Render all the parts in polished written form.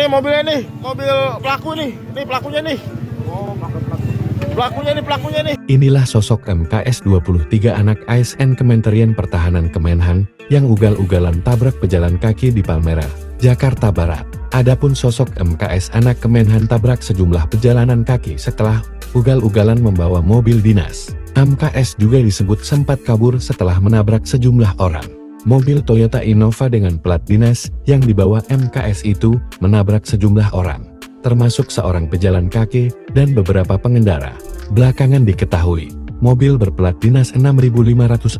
Nih mobilnya nih, mobil pelaku nih pelakunya nih. Oh, pelakunya nih. Inilah sosok MKS 23 anak ASN Kementerian Pertahanan Kemenhan yang ugal-ugalan tabrak pejalan kaki di Palmerah, Jakarta Barat. Adapun sosok MKS anak Kemenhan tabrak sejumlah pejalan kaki setelah ugal-ugalan membawa mobil dinas. MKS juga disebut sempat kabur setelah menabrak sejumlah orang. Mobil Toyota Innova dengan plat dinas yang dibawa MKS itu menabrak sejumlah orang, termasuk seorang pejalan kaki dan beberapa pengendara. Belakangan diketahui, mobil berplat dinas 6504-0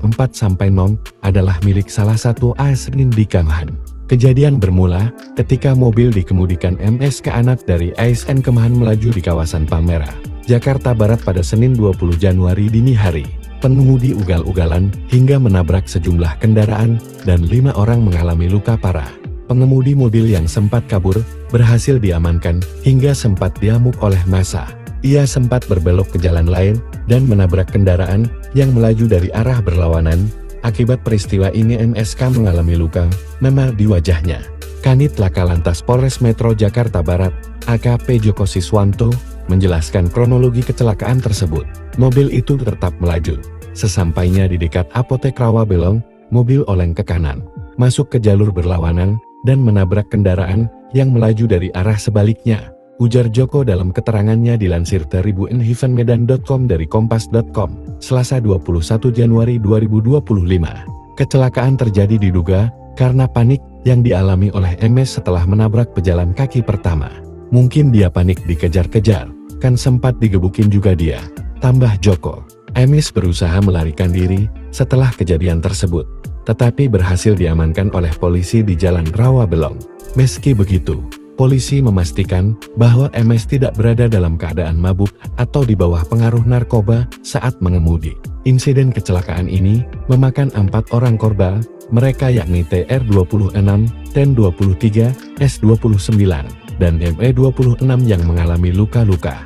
adalah milik salah satu ASN di Kemenhan. Kejadian bermula ketika mobil dikemudikan MSK anak dari ASN Kemenhan melaju di kawasan Palmerah, Jakarta Barat pada Senin 20 Januari dini hari. Pengemudi ugal-ugalan hingga menabrak sejumlah kendaraan dan 5 orang mengalami luka parah. Pengemudi mobil yang sempat kabur berhasil diamankan hingga sempat diamuk oleh massa. Ia sempat berbelok ke jalan lain dan menabrak kendaraan yang melaju dari arah berlawanan. Akibat peristiwa ini MSK mengalami luka memar di wajahnya. Kanit Laka Lantas Polres Metro Jakarta Barat, AKP Joko Siswanto, menjelaskan kronologi kecelakaan tersebut. Mobil itu tetap melaju. Sesampainya di dekat apotek Rawabelong, mobil oleng ke kanan, masuk ke jalur berlawanan, dan menabrak kendaraan yang melaju dari arah sebaliknya, ujar Joko dalam keterangannya dilansir dari buenhivenmedan.com dari kompas.com, Selasa 21 Januari 2025. Kecelakaan terjadi diduga karena panik yang dialami oleh MS setelah menabrak pejalan kaki pertama. Mungkin dia panik dikejar-kejar, kan sempat digebukin juga dia, tambah Joko. MS berusaha melarikan diri setelah kejadian tersebut, tetapi berhasil diamankan oleh polisi di Jalan Rawabelong. Meski begitu, polisi memastikan bahwa MS tidak berada dalam keadaan mabuk atau di bawah pengaruh narkoba saat mengemudi. Insiden kecelakaan ini memakan 4 orang korban, mereka yakni TR26, TEN23, S29, dan ME26 yang mengalami luka-luka.